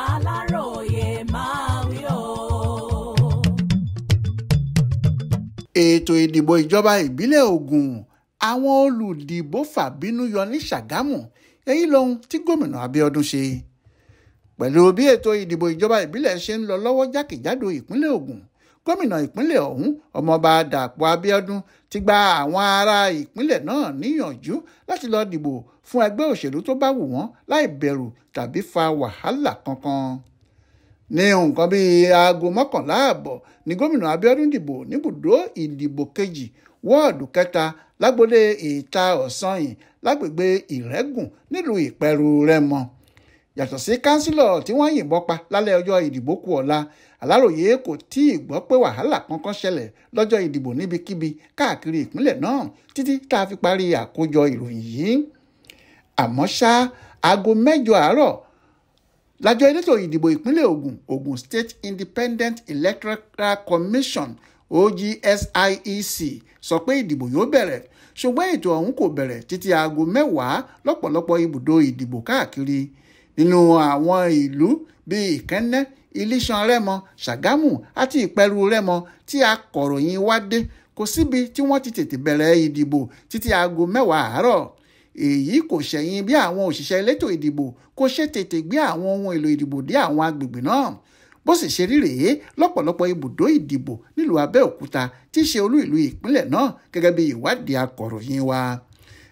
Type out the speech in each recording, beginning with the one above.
Aláròyé máa wí o. Ètò ìdìbò ìjọba ìbílẹ̀ Ògùn àwọn olùdìbò fàbínú yọ ní Ṣàgámù èyí lohun tí gómìnà Abíọ́dún ṣe. Pẹ̀lú bí ètò ìdìbò ìjọba ìbílẹ̀ ṣe ń lọ lọ́wọ́ jákèjádò ìpínlẹ̀ Ògùn, gómìnà ìpínlẹ̀ ọ̀hún ọmọọba Dàpọ̀ Abíọ́dún ti gba àwọn ará ìpínlẹ̀ náà níyànjú láti lọ dìbò fún ẹgbẹ́ òṣèlú tó bá wù wọ́n láì bẹ̀rù tàbí fa wàhálà kankan. Ní nǹkan bíi aago 11 ààbọ̀ ni gómìnà Abíọ́dún dìbò níbùdó ìdìbò kejì wọ́ọ̀dù kẹta lágbólé ìta ọ̀sanyìn lágbègbè Ìrẹ́gùn nílùú Ìpẹ́rù Rẹ́mọ. Yàtọ̀ sí kánsílọ̀ tí wọ́n yìnbọn pa lálẹ́ ọjọ́ ìdìbò kù ọ̀la, Aláròyé kò tí ì gbọ́ pé wàhálà kankan ṣẹlẹ̀ lọ́jọ́ ìdìbò níbikíbi káàkiri ìpínlẹ̀ náà títí tá a fi parí àkójọ ìròyìn yìí. Àmọ́ ṣá, aago 8 àárọ̀ lájọ elétò ìdìbò ìpínlẹ̀ Ògùn, Ogun State Independent Electoral Commission OGSIEC sọ pé ìdìbò yóò bẹ̀rẹ̀, ṣùgbọ́n ètò ọ̀hún kò bẹ̀rẹ̀ títí aago 10 lọ́pọ̀lọpọ̀ ibùdó ìdìbò káàkiri nínú àwọn ìlú bíi Ìkẹ́nnẹ́, Ilíṣàn Rẹ́mọ, Ṣàgámù àti Ìpẹ́rù Rẹ́mọ tí akọ̀ròyìn wá dé. Kò síbi tí wọ́n ti tètè bẹ̀rẹ̀ ìdìbò títí aago 10 àárọ̀. Èyí kò ṣẹ̀yìn bí àwọn òṣìṣẹ́ elétò ìdìbò kò ṣe tètè gbé àwọn ohun èlò ìdìbò dé àwọn agbègbè náà. Bó sì ṣe rí rèé lọ́pọ̀lọpọ̀ ibùdó ìdìbò nílùú Abẹ́òkúta tí í ṣe olú ìlú ìpínlẹ̀ náà gẹ́gẹ́ bí ìwádìí akọ̀ròyìn wa.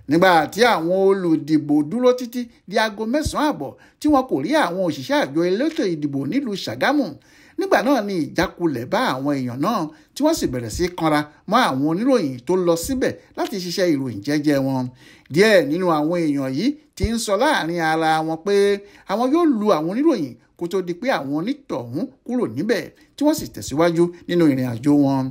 Nígbà tí àwọn olùdìbò dúró títí di aago 9 ààbọ̀ tí wọn kò rí àwọn òṣìṣẹ́ àjọ elétò ìdìbò nílùú Ṣàgámù, nígbà náà ni ìjákulẹ̀ bá àwọn èèyàn náà tí wọ́n sì bẹ̀rẹ̀ sí kanra mọ́ àwọn oníròyìn tó lọ síbẹ̀ láti ṣiṣẹ́ ìròyìn jẹ́jẹ́ wọn. Díẹ̀ nínú àwọn èèyàn yìí ti ń sọ láàrin ara wọn pé àwọn yóò lu àwọn oníròyìn kó tó di pé àwọn onítọ̀hún kúrò níbẹ̀ tí wọ́n sì tẹ̀síwájú nínú ìrìn àjò wọn.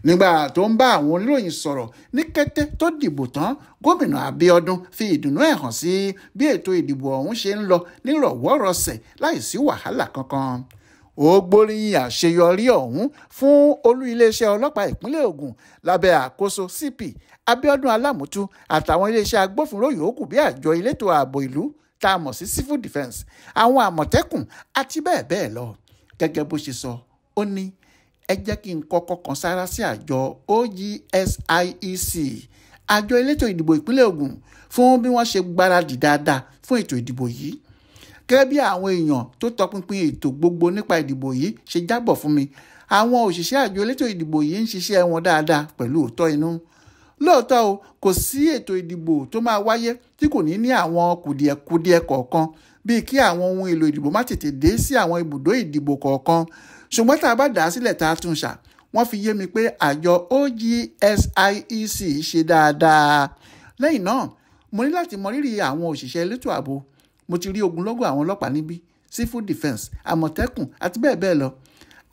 Nígbà tó ń bá àwọn oníròyìn sọ̀rọ̀ ní kété tó dìbò tán, gómìnà Abíọ́dún fi ìdùnnú ẹ̀ hàn sí bí ètò ìdìbò ọ̀hún ṣe ń lọ nírọ̀wọ́rọsẹ̀ láìsí wàhálà kankan. Ó gbóríyìn àṣeyọrí ọ̀hún fún olú iléeṣẹ́ ọlọ́pàá ìpínlẹ̀ Ògùn lábẹ́ àkóso CP Abíọ́dún Alámùtú àtàwọn iléeṣẹ́ agbófinró yòókù bí àjọ elétò ààbò ìlú tá a mọ̀ sí Civil Defence, àwọn àmọ̀tẹ́kùn àti bẹ́ẹ̀ bẹ́ẹ̀ lọ. Gẹ́gẹ́ bó ṣe sọ, ó ní ẹ jẹ́ kí n kọ́kọ́ kan sára sí àjọ OGSIEC, àjọ elétò ìdìbò ìpínlẹ̀ Ògùn, fún bí wọ́n ṣe gbáradì dáadáa fún ètò ìdìbò yìí. Gẹ́gẹ́ bí àwọn èèyàn tó tọpinpin ètò gbogbo nípa ìdìbò yìí ṣe jábọ̀ fún mi, àwọn òṣìṣẹ́ àjọ elétò ìdìbò yìí ń ṣiṣẹ́ wọn dáadáa pẹ̀lú òótọ́ inú. Lóòótọ́ o, kò sí ètò ìdìbò tó máa wáyé tí kò ní ní àwọn kùdìẹ̀kudiẹ kọ̀ọ̀kan bíi kí àwọn ohun èlò ìdìbò má tètè dé sí àwọn ibùdó ìdìbò kọ̀ọ̀kan. Ṣùgbọ́n tá a bá dà á sílẹ̀ tá a tún ṣà, wọ́n fi yé mi pé àjọ OGSIEC ṣe dáadáa. Lẹ́yìn náà, mo ní láti mọrírì àwọn òṣìṣẹ́ elétò ààbò. Mo ti rí ogunlọ́gọ̀ àwọn ọlọ́pàá níbí, Civil Defence, àmọ̀tẹ́kùn àti bẹ́ẹ̀ bẹ́ẹ̀ lọ.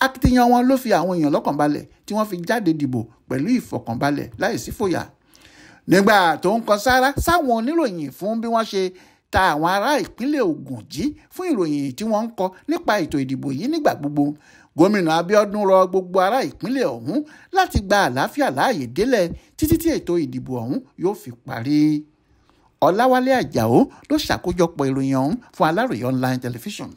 Akitiyan wọn ló fi àwọn èèyàn lọ́kàn balẹ̀ tí wọ́n fi jáde dìbò pẹ̀lú ìfọ̀kànbalẹ̀ láìsí fòyà. Nígbà tó ń kan sára sáwọn oníròyìn fún bí wọ́n ṣe ta àwọn ará ìpínlẹ̀ Ògùn jí fún ìròyìn tí wọ́n ń kọ nípa ètò ìdìbò yìí nígbà gbogbo, gómìnà Abíọ́dún rọ gbogbo ará ìpínlẹ̀ ọ̀hún láti gba àlàáfíà láàyè délẹ̀ títí tí ètò ìdìbò ọ̀hún yóò fi parí. Ọláwálé Àjàó ló ṣàkójọpọ̀ ìròyìn ọ̀hún fún Aláròyé Online Television.